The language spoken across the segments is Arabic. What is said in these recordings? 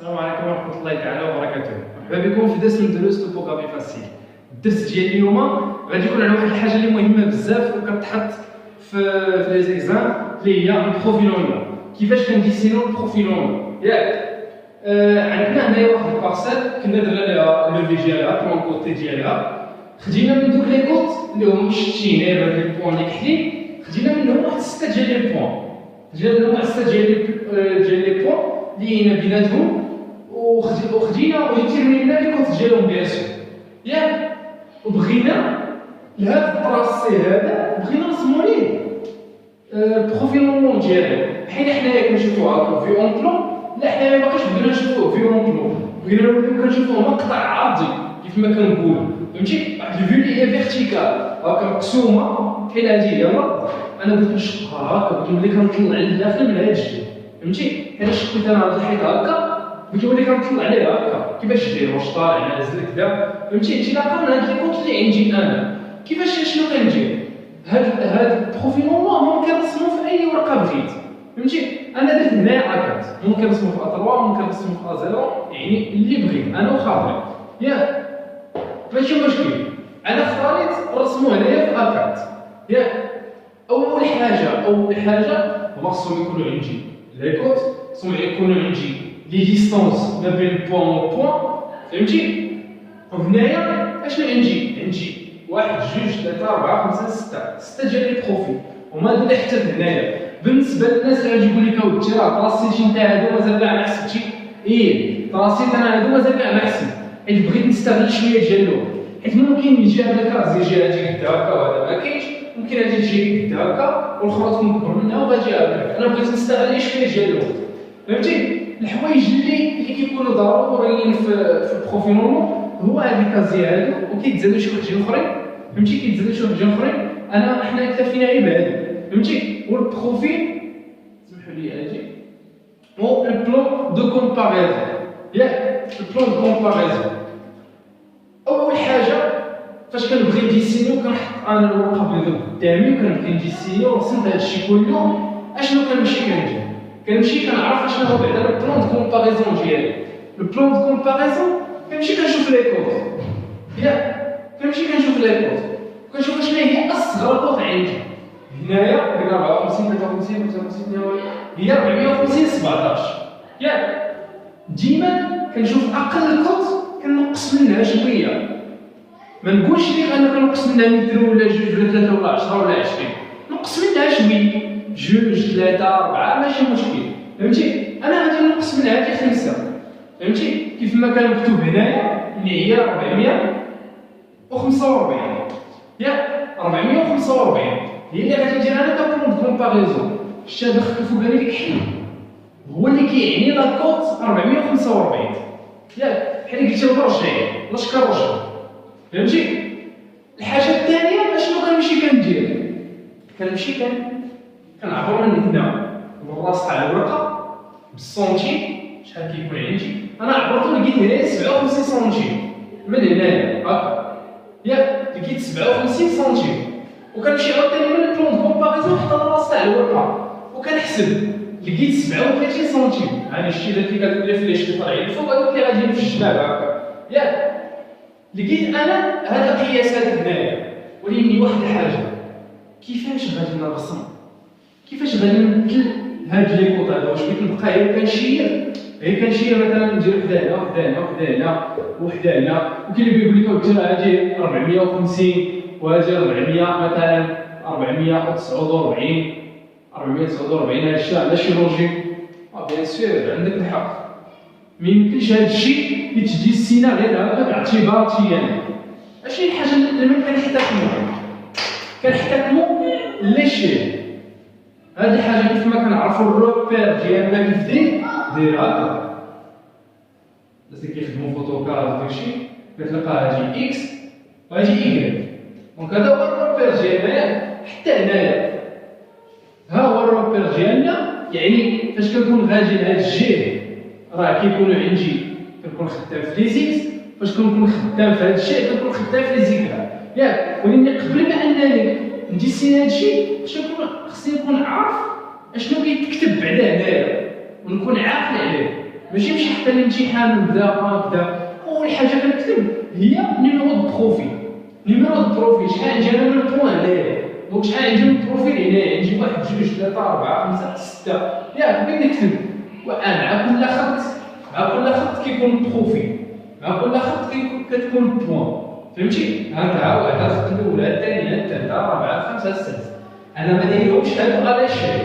السلام عليكم ورحمة الله تعالى وبركاته. مرحبا بكم في درس من دروس توبوغرافي فاسيل. الدرس ديال اليوم غادي يكون على واحد الحاجة اللي مهمة بزاف وكتحط في لي زيكزام اللي هي البروفيلونيا. كيفاش كنديسينو البروفيلونيا ياك؟ عندنا هنايا واحد البارسيل كنا درنا ليها لوفي ديالها بلون كوتي ديالها. خدينا من دوك لي كوت اللي هما شتينا بهاد لي بوان اللي كحلين، خدينا منهم واحد 6 ديال لي بوان. خدينا منهم واحد 6 ديال لي بوان اللي هنا بيناتهم وخدينا وجيتيرمينا لي كوت ديالهم بيان سور ياك. وبغينا لهاد الطراسي هذا بغينا نرسمو ليه البروفيلونمون ديالو، حيت حنايا كنشوفو هكا في اون بلون. لا حنايا مابقاش بغينا نشوفوه في اون بلون، بغينا نوليو كنشوفوه مقطع عرضي كيف ما كنقولو، فهمتي؟ واحد الفيو اللي هي فيرتيكال هكا مقسومه بحال هادي هي الارض. انا بغيت نشقها هكا، بغيت نولي كنطلع للداخل من هاد الجهه، فهمتي؟ حيت شقيت انا هاد الحيط هكا بغيت نولي كنطلع عليه هكا. كيفاش دير؟ واش طالع نازل كذا، فهمتي؟ انطلاقا من هاد لي كوت اللي عندي انا، كيفاش شنو كندير؟ هاد البروفيلونمون ممكن نرسمو في اي ورقه بغيت، فهمتي؟ انا درت هنايا اكاد، ممكن نرسمو في A3 ممكن نرسمو في A0، يعني اللي بغيت انا وخاطري ياك، ماشي مشكل. انا اختاريت نرسمو هنايا في اكاد ياك. اول حاجه خصهم يكونوا عندي لي كوت، خصهم يكونوا عندي لي ديستونس ما بين بوان و بوان، فهمتي؟ وهنايا اشنو عندي؟ عندي 1 2 3 4 5 6 ديال لي بروفيل، وما هادو اللي حتى هنايا. بالنسبه للناس اللي غادي يقول لك اودي راه طراسيتي نتا هادو مازال كاع ما حسبتي، طراسيت انا هادو مازال كاع ما حسبت، حيت بغيت نستغل شويه ديال اللون. حيت ممكن يجي هذاك راه زي جهه تجي قد هكا وهذا ما كاينش، ممكن هادي تجي قد هكا والاخرى تكون كبر منها وغادي هكا. انا بغيت نستغل شويه ديال اللون، فهمتي؟ الحوايج اللي كيكونوا ضروريين في البروفيلونمون هو هاد الكازي هادو، وكيتزادوا شي وحدين اخرين، فهمتي؟ كيتزادوا شي وحدين اخرين. حنا اكتفينا غير بهادو، فهمتي؟ والبروفيل سمحوا لي اجي هو البلون دو كومباريزون ياك. البلون دو كومباريزون اول حاجه فاش كنبغي نديسينيو كنحط انا الورقه بيضاء قدامي وكنبغي نديسينيو ورسمت هادشي كله. اشنو كنمشي كندير؟ كنمشي كنعرف اشنو هو بعدا البلون دو كومباريزون ديالي. البلون دو كومباريزون كنمشي كنشوف لي كوت ياك، كنمشي كنشوف لي كوت وكنشوف شنو هي اصغر كوت عندي. هنايا ديك 54 53 55 هي 450 17 ياك. ديما كنشوف اقل كوت كنقص منها شويه، ما نقولش لك انا كنقص منها متر ولا 2 ولا 3 ولا 10 ولا 20، نقص منها شويه 2 3 4 ماشي مشكل، فهمتي؟ انا غادي نقص منها هذه 5، فهمتي؟ كيف ما كان مكتوب هنايا اللي هي 445 ياك. 445 هي اللي غادي ندير انا كبلون دو كومباريزون. شتي هذا الخط الفوقاني اللي كحل هو اللي كيعني لا كوت 445 ياك. بحال قلتي الرجعيه لاش كنرجع، فهمتي؟ الحاجه الثانيه اشنو كنمشي كندير؟ كنمشي كنعبر من هنا من الراس تاع الورقه بالسنتيم. شحال كيكون عندي؟ انا عبرت لقيت هنايا 57 سنتيم من هنايا هكا ياك، لقيت 57 سنتيم. وكنمشي عاوتاني من البلون دو كومباريزون حتى الراس تاع الورقه وكنحسب لقيت 37 سنتيم. هاني الشيء اللي كتقول لي فليش اللي طالعين الفوق هذوك اللي غاديين في الجناب هكا ياك. لقيت انا هذا القياسات هنايا. ولكن واحد الحاجه، كيفاش غادي نرسم؟ كيفاش غادي نمثل هاد لي كوط هذا؟ واش بغيت نبقى غير كنشير مثلا ندير وحده هنا وحده هنا وحده هنا وحده هنا، وكاين اللي بيقول لك اودي راه هادي 450 وهادي 400 مثلا 449 هاد الشيء ماشي لوجيك. بيان سور عندك الحق، ميمكنش هاد الشيء يتجسينا غير هكا اعتباطيا. اشنو الحاجه اللي ما كنحتاجمو لي شيء؟ هاد الحاجه كيف ما كنعرفوا الروبير ديالنا كيف داير هكا. الناس اللي كيخدموا فوتوكاد وداكشي كتلقى هادي اكس وهادي ايكغيك، دونك هذا هو الروبير ديالنا ياك. حتى هنايا ها هو الروبير ديالنا، يعني فاش كنكون غادي لهاد الجهه راه كيكونوا عندي كنكون خدام في لي زيكس، فاش كنكون خدام في هاد الشيء كنكون خدام في لي زيكرا ياك. ولكن قبل ما انني نديسين هاد الشيء خصني نكون عارف اشنو كيتكتب بعدا هنايا ونكون عاقل عليه، ماشي نمشي حتى الامتحان ونبدا هكذا. اول حاجه كنكتب هي نيميرو دو بروفيل. نيميرو دو بروفيل شحال عندي انا من بوان هنايا، دونك شحال عندي من بروفيل هنايا، عندي 1 2 3 4 5 6 ياك بغيت نكتب. مع كل خط كيكون بروفيل، مع كل خط كتكون بوان، فهمتي؟ هكا واحد الخط الاولى الثانيه الثالثه الرابعه الخامسه السادسه. انا ما دايرهمش هادو على الشيء،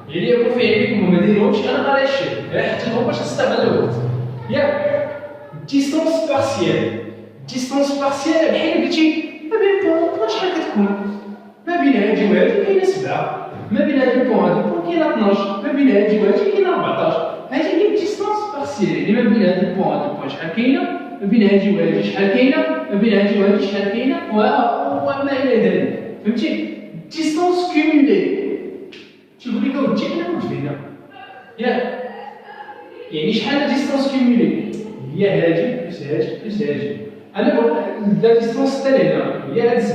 يعني يكون في علمكم ما دايرهمش انا على الشيء، حتى هو باش نستغل الوقت. ياك ديستونس بارسيال، ديستونس بارسيال بحال قلتي ما بين بوان شحال كتكون؟ ما بين هادي وهادي كاينه 7، ما بين هادي بوان وهادي بوان كاينه 12، ما بين هادي وهادي كاينه 14. هادي هي الديستونس بارسيال، يعني ما بين هادي بوان وهادي بوان شحال كاينه، ما بين هادي وهادي شحال كاينه، ما بين هادي وهادي شحال كاينه، وما الى ذلك، فهمتي؟ ديستونس كومولي تيقول لك اودي انا كنت هنا، ياك يعني شحال ديستونس كومولي؟ هي هادي بلس هادي بلس هادي. انا لا ديستونس تاع هنا هي هاد 7،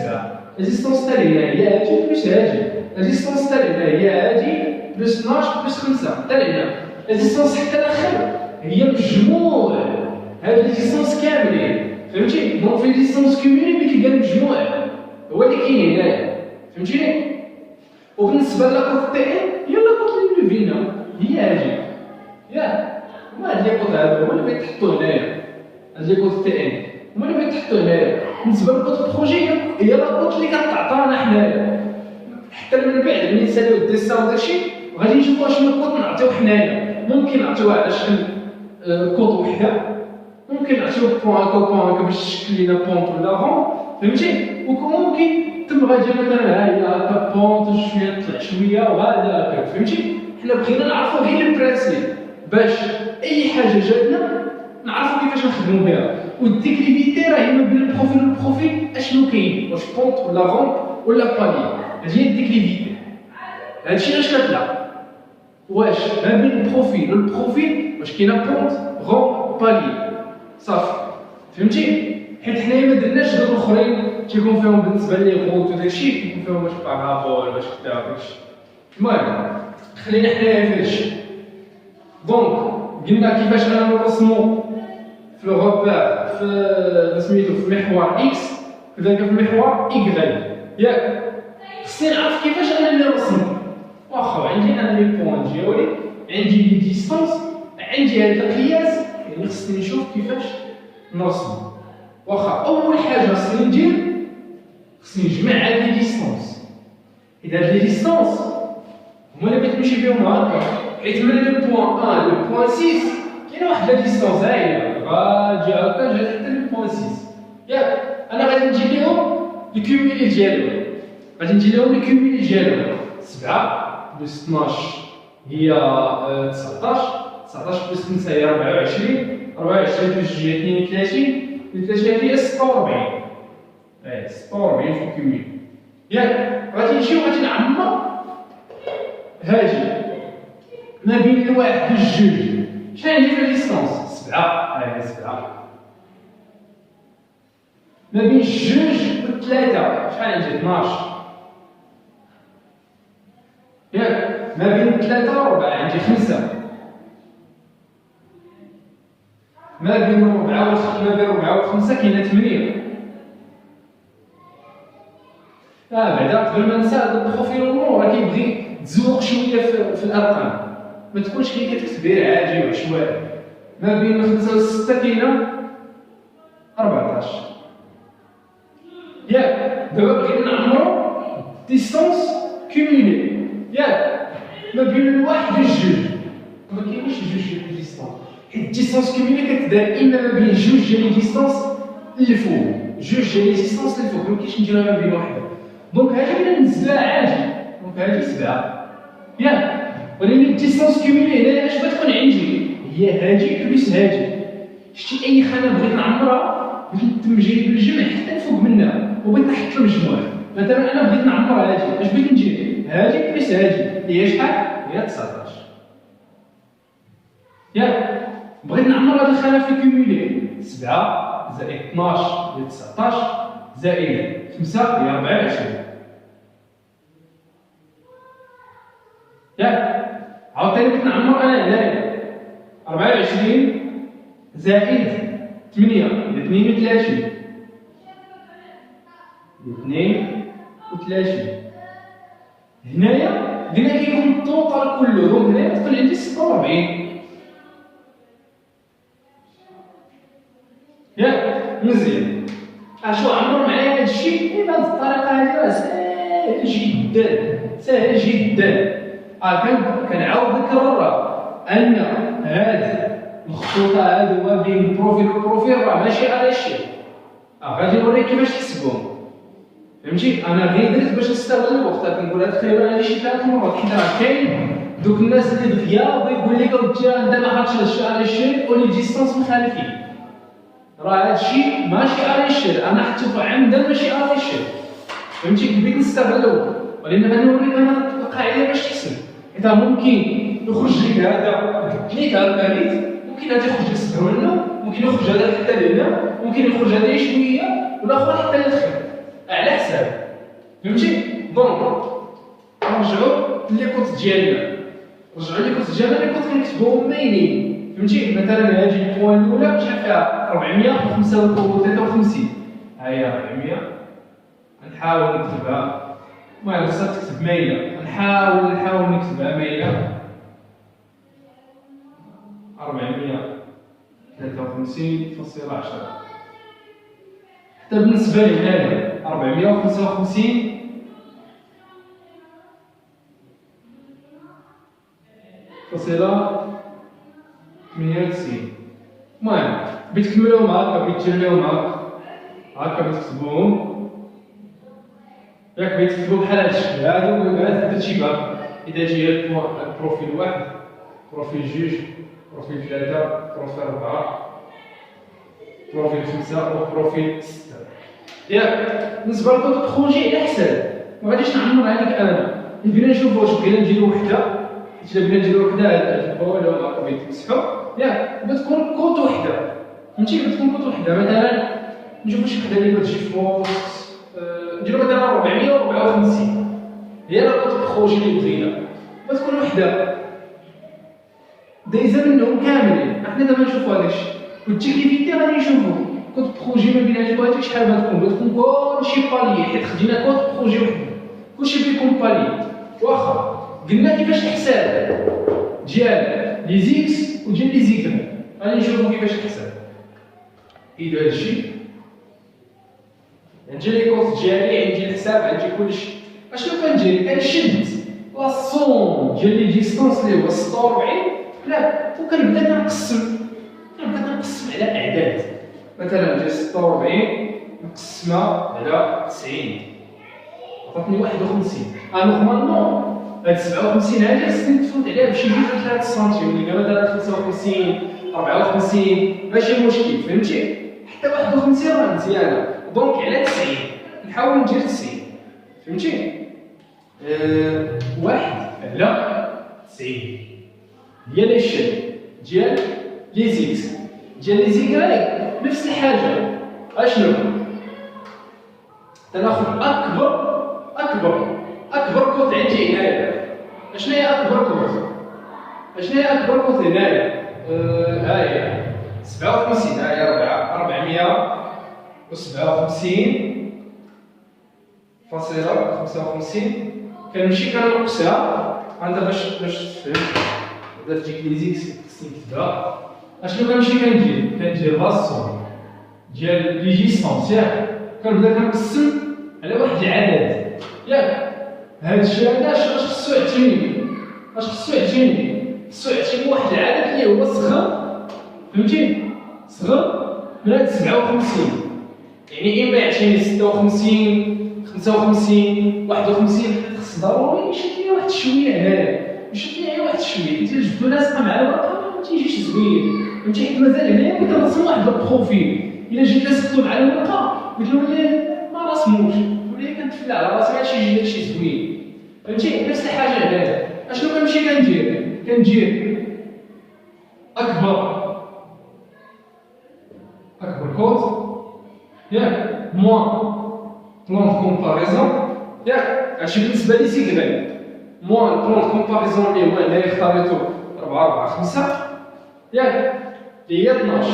لا ديستونس تاع هنا هي هادي بلس هادي، لا ديستونس تاع هنا هي هادي بلس 12 بلس 5 تاع هنا، لا ديستونس حتى الاخر هي مجموع هاد الديستونس كاملين، فهمتي؟ دونك في ديستونس كومولي ملي كيلقى المجموع هو اللي كاين هنايا، فهمتيني؟ وبالنسبه لاكوط تي ان هي لاكوط اللي فينا هي هادي، ياك هما هاد ليكوط هادو هما اللي بيتحطو هنايا، هاد ليكوط تي ان هما اللي بيتحطو هنايا. بالنسبه للكوط بروجي هي لاكوط اللي كتعطانا حنايا، حتى من بعد ملي نساليو الديسا وداكشي غادي نشوفو شنو الكوط نعطيو حنايا. ممكن نعطيوها على شكل كوط وحده، ممكن نعطيو بوان هكا بوان هكا باش تشكل لينا بونط ولا رون، فهمتي؟ وممكن تم غادي مثلا هاهي هكا بونط شويه طلع شويه وهذا هكا، فهمتي؟ حنا بغينا نعرفو غير البرانسيب باش اي حاجه جاتنا نعرفو كيفاش نخدمو بها. والديكليفيتي راهي ما بين البروفيل والبروفيل اشنو كاين، واش بونط ولا رون ولا بالي، هادي هي الديكليفيتي. هادشي علاش كتلعب، واش ما بين البروفيل والبروفيل واش كاينه بونط رون بالي، صافي، فهمتي؟ حيت حنايا ما درناش دوك الاخرين تيكون فيهم بالنسبه لي غوت وداكشي كيكون فيهم واش بارابول باش كدا وداكشي. المهم خلينا حنايا في هادشي. دونك قلنا كيفاش انا نرسمو في الغوبار في سميتو في محور اكس كذلك في محور ايكغيك، ياك خصني نعرف كيفاش انا نرسم. واخا عندي انا لي بوان ديالي، عندي لي ديستونس، عندي هاد القياس، يعني خصني نشوف كيفاش نرسم. واخا اول حاجه خصني ندير خصني نجمع هاد لي ديستونس، اذا هاد لي ديستونس هما اللي بغيت نمشي بهم هكا، حيت من لو بوان 1 لو بوان 6 كاينه واحد لا ديستونس هاهي غادي هكا جات حتى لو بوان 6، ياك انا غادي نجيب لهم الكوميلي ديالهم، غادي ندير لهم الكوميلي ديالهم 7 بلس 12 هي 19 بلس 5 هي 24 بلس 2 هي 32 32 هي 46 46 في الكوميلي، ياك غادي نمشيو غادي نعمر هادي ما بين الواحد والجوج. شحال عندي في الديستونس؟ 7 هاهي 7. ما بين الجوج والثلاثة شحال عندي؟ 12. ياك ما بين 3 و 4 عندي 5. ما بين 4 و 5 كاينه 8. بعدا قبل ما ننسى هذا البروفيل والمور راه كيبغي تزوق شويه في الارقام، ما تكونش غير كتكتب غير عادي وعشوائي. ما بين 5 و 6 كاينه 14. ياك دابا بغينا نعمرو ديستونس كومولي، ياك ما بين الواحد والجوج ما كاينش جوج ديال الديستونس، حيت الديستونس كومولي كتدار اما ما بين جوج ديال لي ديستونس اللي فوق، جوج ديال لي ديستونس اللي فوق، مكاينش نديروها ما بين واحد. دونك هادي بغينا ننزلها عادي، دونك هادي 7 ياك، ولكن الديستونس كومولي هنايا اش غتكون عندي؟ هي هادي بلس هادي. شتي اي خانه بغيت نعمرها بغيت نتم جايب الجمع حتى الفوق منها وبغيت نحط المجموع. مثلا انا بغيت نعمر هادي، اش بغيت ندير؟ هادي بلس هادي هي شحال؟ هي 19. ياك بغيت نعمر هاد الخانه في كومولي 7 زائد 12 هي 19 زائد 5 هي 24. ياك عاوتاني بغيت نعمر انا هنايا 24 زائد 8 هي 32 هنايا قلنا كيكون الطوطال كله دونك هنايا تدخل عندي 46 ياك مزيان. شو عمر معايا هادشي بهاد الطريقه هادي راه ساهل جدا كنعاود نكرر ان هاد الخطوطه هادو ما بين البروفيل والبروفيل راه ماشي على الشيء. غادي نوريك كيفاش تحسبهم فهمتي. انا غير درت باش نستغل الوقت كنقول هاد الخيبه هادي شي 3 مرات حيت راه كاين دوك الناس اللي بغيا ويقول لك اودي انت ما عرفتش هادشي على الشيء ولي ديستانس مخالفين راه هادشي ماشي على الشيء. انا حطيته عمدا ماشي على الشيء فهمتي. بغيت نستغلو ولكن غادي نوريك انا القاعده باش تحسب. حيت ممكن يخرج لك هذا كليك هذا الكاريت ممكن هذا يخرج يصدر منه ممكن يخرج هذا حتى لهنا ممكن يخرج هذا شويه والاخر حتى للخير على حساب فهمتي. دونك نرجعوا لي كوت ديالنا لي كوت كنكتبوهم مايلين فهمتي. مثلا هذه البوان الاولى شحال فيها 453 ها هي 400 نحاول نكتبها المهم خصها تكتب مايله نحاول نكتبها مايله 453.10 حتى بالنسبه لي هذا 455 فاصلة 98. المهم بغيت تكملوهم هكا بغيت تجريوهم هكا بغيت تكتبوهم ياك بغيت تكتبو بحال هاد الشكل هادو درتي باك. اذا جي البروفيل واحد بروفيل جوج بروفيل 3 بروفيل 4 بروفيل 5 وبروفيل 6 ياك. بالنسبه للكود بروجي على حساب ما غاديش نعمر عليك انا. بغينا نشوفو واش بغينا نديرو وحده حيت الا بغينا نديرو وحده هاد ولا بغيت تمسحو ياك بتكون كود وحده فهمتي. بتكون كود وحده مثلا نشوفو شي وحده اللي كتجي في وسط نديرو مثلا 454 هي لا كود بروجي اللي بغينا بتكون وحده دايزه منهم كاملين. احنا دابا نشوفو هداكشي والتكليفيتي غادي نشوفو كود بروجي ما بين هاديك وهاديك شحال غتكون كلشي بالي حيت خدينا كود بروجي وحده كلشي بيكون بالي. واخا قلنا كيفاش الحساب ديال لي زيكس وديال لي زيكرا غادي نشوفو كيفاش الحساب. اذا هادشي عندي لي كود ديالي عندي الحساب عندي كلشي اشنو كندير كنشد لاصون ديال لي ديستانس اللي هو 46 لا وكنبدا كنقسم على اعداد مثلا ديال 46 مقسمه على 90 عطاتني 51. نورمالمون هاد 57 هادي خصني نتفوت عليها بشي 3 سنتيم اللي قال مثلا 55 54 ماشي مشكل فهمتي. حتى 51 راه مزيانه دونك على 90 نحاول ندير 90 فهمتي. 1 على 90 هي ليشيل ديال لي زيكس ديال لي زيكراي نفس الحاجه. اشنو تناخذ اكبر كود عندي هنايا. اشنو هي اكبر كود هنايا ها هي 57 ها هي 457.55 كنمشي كنقصها عندها باش تفهم بدا تجيك لي زيكس خصني نكتبها. اشنو كنمشي كندير لاسون ديال لي جيستونس ياك كنبدا كنقسم على واحد العدد ياك. هاد الشيء هذا اش خصو يعطيني خصو يعطيني واحد العدد اللي هو صغر فهمتي صغر من هاد 57 يعني اما يعطيني 56 55 51 خص ضروري يشد لي واحد شويه هنايا واحد شويه حيت جبدو لاصقه مع الورقه ما تيجيش زوين فهمتي. حيت مازال هنايا بغيت نرسم واحد البروفيل الا جيت لصقتو مع الورقه قلت له ما رسموش ولا كنتفلع على راسي ماشي يجي داكشي زوين فهمتي. نفس الحاجه هنايا اشنو كنمشي كندير اكبر كود ياك موان بلون كومباريزون ياك هادشي بالنسبه لي سيكري موان بلون كومباريزون اللي هو هنايا اختاريتو 4 4 5 ياك اللي هي 12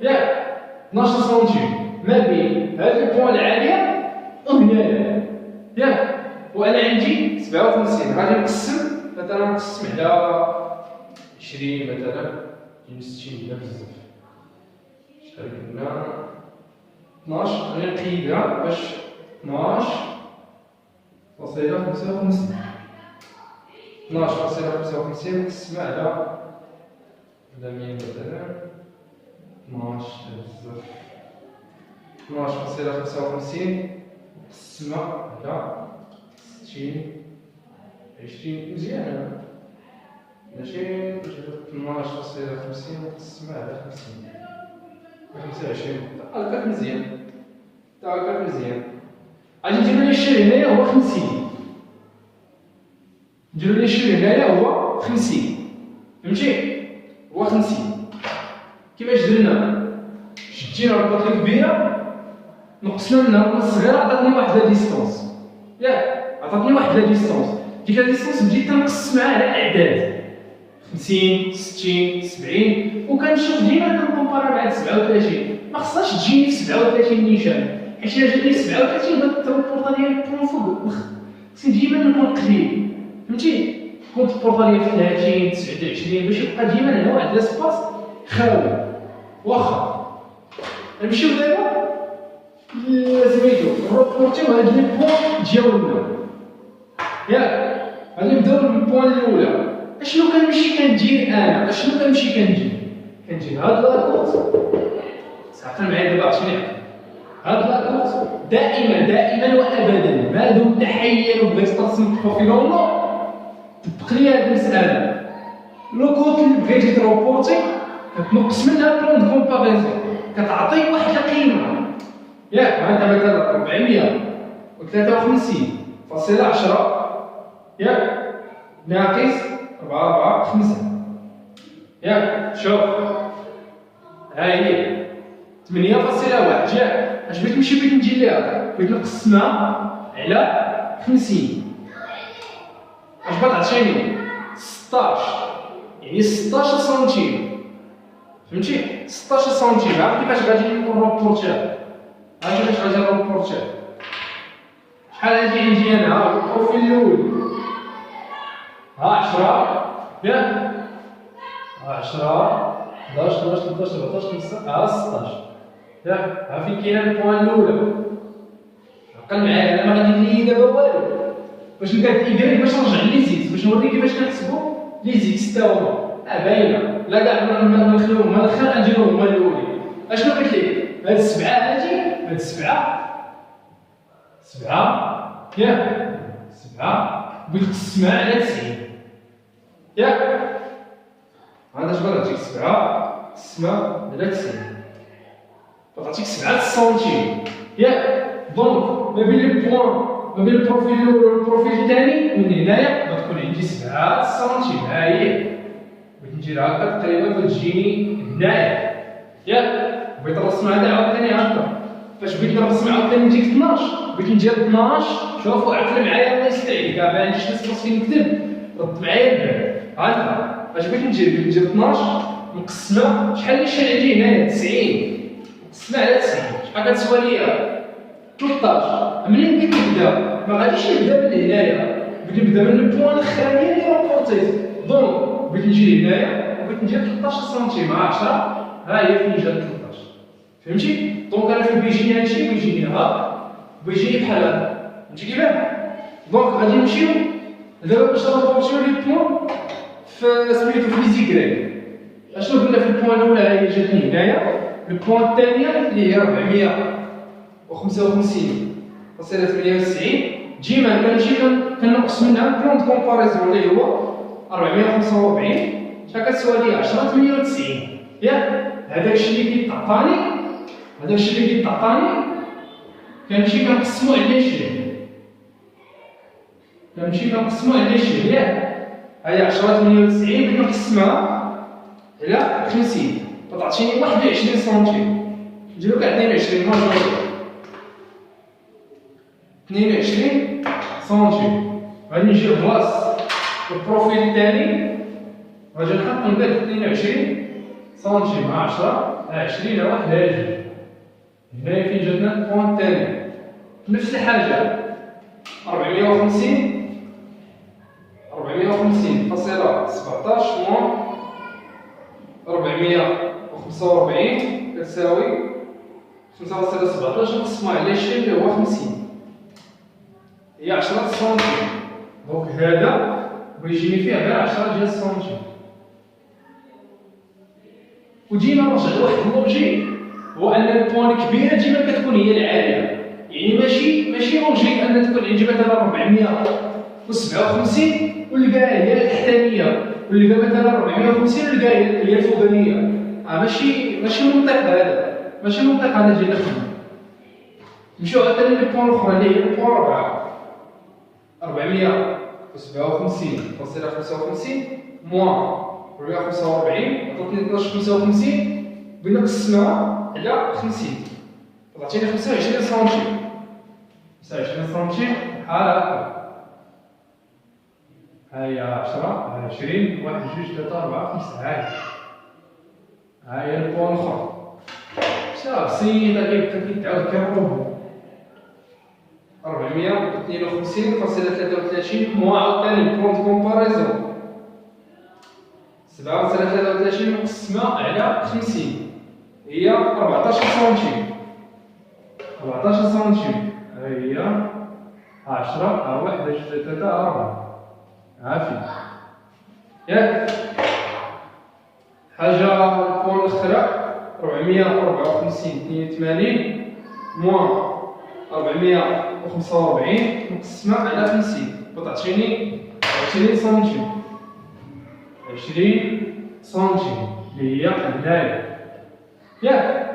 ياك 12 سنتيم ما بين هاد البوان العاليه وهنايا ياك. وانا عندي 57 غادي نقسم مثلا نقسم على 20 مثلا 60 بلا بزاف شحال قلنا 12 غادي نقيدها باش 12 فاصلة 55 12.55 نقسمها على 100 مثلا 12 بزاف 12.55 نقسمها على 60 20 مزيانة ماشي 12.50 نقسمها على 50 25 هكاك مزيان هكاك مزيان. غادي نديرو لي الشيء هنايا هو 50 نديرو لي الشيء هنايا هو 50 فهمتي هو 50 كيفاش درنا شدينا الباطري كبيره نقصنا منها البلاصه الصغيره عطاتني واحد لا ديستونس ياك عطاتني واحد لا ديستونس ديك لا ديستونس بديت كنقص معاها على اعداد 50 60 70 وكنشوف ديما كنكومبارا مع 37 ما خصهاش تجيني في 37 نيشان حيت الا جاتني 37 البورطه ديالي بون فوق خصني ديما نكون قليل فهمتي كنت البورطه ديالي 30 29 باش يبقى ديما هنا واحد لاسباس خاوي واخا نمشيو دابا سميتو نروبورتيو هاد لي بوان ديالنا ياك غادي نبداو بالبوان الاولى اشنو كنمشي كندير انا اشنو كنمشي كندير هاد لاكورت تعقل معايا دابا عرفتي هاد لاكورت دائما وابدا ما دمت تحير وبغيت ترسم بروفيل اونلاين طبق لي هاد المساله لوكوت اللي بغيتي تروبورتي كتنقص منها بلون دو كومباريزون كتعطي واحد القيمه ياك انت مثلا 453.10 ياك ناقص 4.5 ياك شوف ها هي 8.1 جاء اش بغيت نمشي بغيت ندير ليها بغيت نقسمها على 50 اش بغات تعطيني 16 يعني 16 سنتيم فهمتي 16 سنتيم عرفت كيفاش غادي نروبورتيها هادي كيفاش غادي نروبورتيها شحال هادي عندي انا البروفيل الاول ها 10 ياك ها 10 11 12 13 14 15 ها 16 ياك ها فين كاينه البوان الاولى عقل معايا انا ما غادي نلي دابا والو باش نلقى الايكغيك باش نرجع لي زيت باش نوريك كيفاش كنحسبوا لي زيت حتى هما باينه لا كاع ما نخليوهم هاد الخير نديروهم هما الاولين اشنو قلت لك هاد السبعه هادي هاد سبعه ياك سبعه بغيت نقسمها على 90 ياك هذا اش غادي 7 قسمها على 90 غتعطيك 7 سنتيم ياك دونك ما بين البوان ما بين البروفيل الاول والبروفيل الثاني من هنايا غتكون عندي 7 سنتيم ها هي بغيت ندير هكا تقريبا غتجيني هنايا ياك بغيت نرسم هذا عاوتاني هكا فاش بغيت نرسم عاوتاني ديك 12 بغيت ندير 12 شوفوا عقل معايا الله يستعينك ما عنديش ناس فين نكتب رد معايا البال هكا اش بغيت ندير 12 نقسمها شحال اللي شحال عندي هنايا 90 نقسمها على 90 شحال كتسوى ليا 13 منين بغيت نبدا ما غاديش نبدا من هنايا بغيت نبدا من البوان الاخرانيه اللي روبورتيت دونك بغيت نجي هنايا وبغيت ندير 13 سنتيم مع 10 ها هي فين جات 13 فهمتي دونك انا فين بيجيني هادشي بيجيني هكا بيجيني بحال هكا فهمتي كيفاش دونك غادي نمشيو دابا باش نروبورتيو لي بوان في سميتو في ليزيكغيك اشنو قلنا في البوان الاولى هي جاتني هنايا البوان الثانيه اللي هي 455.98 ديما كنمشي كنقص منها بلون دو كومباريزون اللي هو 445 شحال كتسوى لي 10.98 ياك هذاك الشيء اللي كيتعطاني كنمشي كنقسمو على 20 ياك هي 10.98 بغيت نقسمها على 50 تعطيني 21 سنتيم نديرو كاع 22 ماجوري 22 سنتيم غادي نجي لبلاص البروفيل الثاني غادي نحط من بعد 22 سنتيم مع 10 20 على 1 على 2. هنايا فين جاتنا البوان الثاني نفس الحاجة 450 فاصلة 17 موان 445 تساوي 5.17 نقسموها على 20 اللي هو 50 هي 10 سنتيم. دونك هذا ويجيني فيه غير 10 ديال السنتيم. وديما نرجع لواحد اللوجيك هو ان البوان الكبيره ديما كتكون هي العاليه. يعني ماشي لوجيك ان تكون عندي مثلا 457 ونلقاها هي التحتانيه ونلقى مثلا 450 ونلقاها هي الفوقانيه. ماشي منطق هذا، ماشي منطق هذا ديال الخدمه. نمشيو عاوتاني للبوان الاخرى اللي هي البوان 4 457.55 موان 445 عطاتني 12.55 بغينا نقسمها على 50 عطاتني 25 سنتيم. 25 سنتيم بحال هكا. ها هي 10 20 1 2 3 4 5 ها هي البوان الاخرى. شحال بسيطه كيبقى كيتعاود كيروح 452.33 موان عاوتاني البوان دو كومباريزون 7.33 مقسمة على 50 هي 14 سنتيم. 14 سنتيم ها هي 10 1 2 3 4 عافية ياك. حاجة البوان الأخرى 454.82 موان 445 مقسمة على 50 تعطيني 20 سنتيم. 20 سنتيم اللي هي هنايا ياك.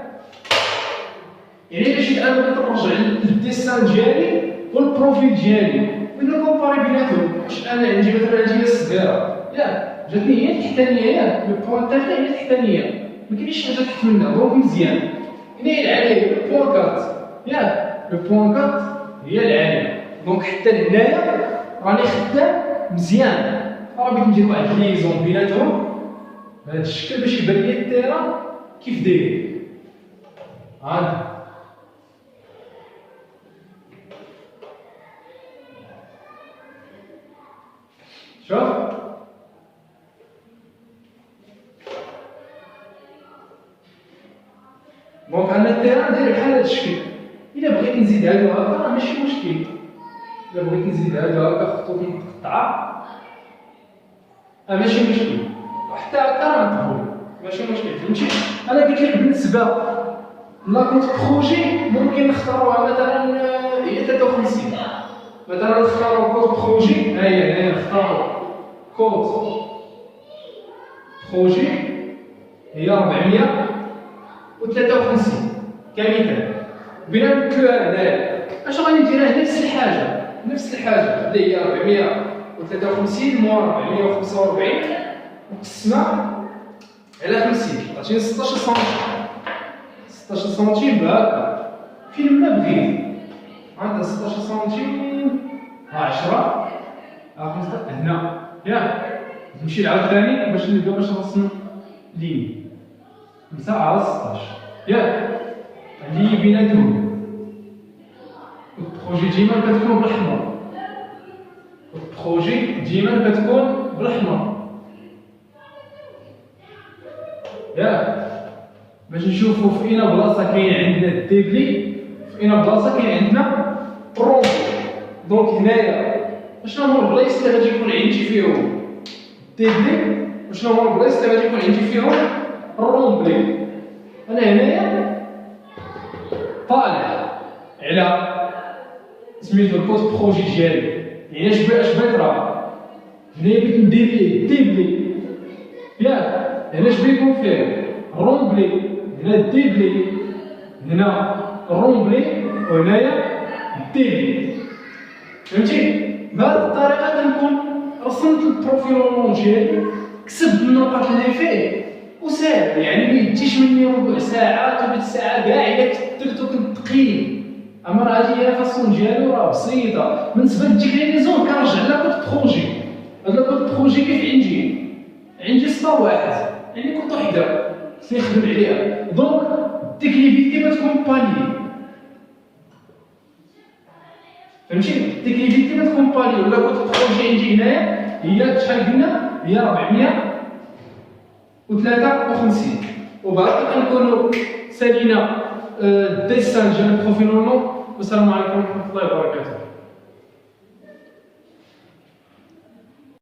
يعني الا جيت انا بغيت نرجع للديسان ديالي والبروفيل ديالي بغيت نكومباري بيناتهم. واش انا عندي مثلا هي الصغيره ياك جاتني هي التحتانيه ياك البوان الثالثه هي التحتانيه ما كاينش حاجه تحت منها دونك مزيان. هنا العاليه البوان 4 ياك البوان 4 هي العاليه دونك حتى لهنايا راني خدام مزيان. بغيت ندير واحد ليزون بيناتهم بهذا الشكل باش يبان لي التيران كيف داير. هادا شوف دونك انا التيران داير بحال هذا الشكل. الا بغيت نزيد هادو هكا راه ماشي مشكل. الا بغيت نزيد هادو هكا خطوط متقطعه ماشي مشكل. حتى هكا راه مقبول ماشي مشكل فهمتي. انا قلت لك بالنسبه لاكوت بروجي ممكن نختاروها مثلا هي 53 مثلا نختارو كود بروجي. ها هي نختارو كود بروجي هي 453 كمثال. بغينا نبدلوها هنايا اش غادي نديرها نفس الحاجه اللي هي 453 موان 445 مقسمه على 50 عطيني 16 سنتيم. 16 سنتيم بهكا فين ما بغيت. عندنا 16 سنتيم 10 هنا ياك. نمشي نعاود ثاني باش نلقى باش نرسم لين 5 على 16 ياك اللي بيناتهم. البروجي ديما كتكون بالاحمر. البروجي ديما كتكون بالاحمر ياك باش نشوفوا في اين بلاصه كاين عندنا الديبلي في اين بلاصه كاين عندنا الرومبلي. دونك هنايا شنو هما البلايص اللي غادي يكون عندي فيهم الديبلي وشنو هما البلايص اللي غادي يكون عندي فيهم الرومبلي. انا هنايا طالع على سميتو الكود بروجي ديالي. يعني اش بغيت راه هنايا بغيت ندير ليه الديبلي ياك. هنا اش بغيت يكون فيه الرومبلي هنا الديبلي هنا الرومبلي وهنايا الديبلي فهمتي. بهذه الطريقه كنكون رسمت البروفيل ديالي كسبت النقط اللي فيه وساهل. يعني ما يديش مني ربع ساعه ثلث ساعه كاع الا كثرت وكنت ثقيل. اما راه هادي هي الفاصون ديالو راه بسيطه. بالنسبه للديكلينيزون كنرجع لاكود بروجي. هاد لاكود بروجي كيف عندي ستار واحد يعني كنت وحده خصني نخدم عليها. دونك التكليفيتي ما تكون بالي، فهمتي؟ التكليفيتي ما تكون بالي. ولا كنت بروجي عندي هنايا هي شحال قلنا؟ هي 453 وبعد كنكونوا سالينا الديسان ديال البروفيل. والسلام عليكم ورحمه الله وبركاته.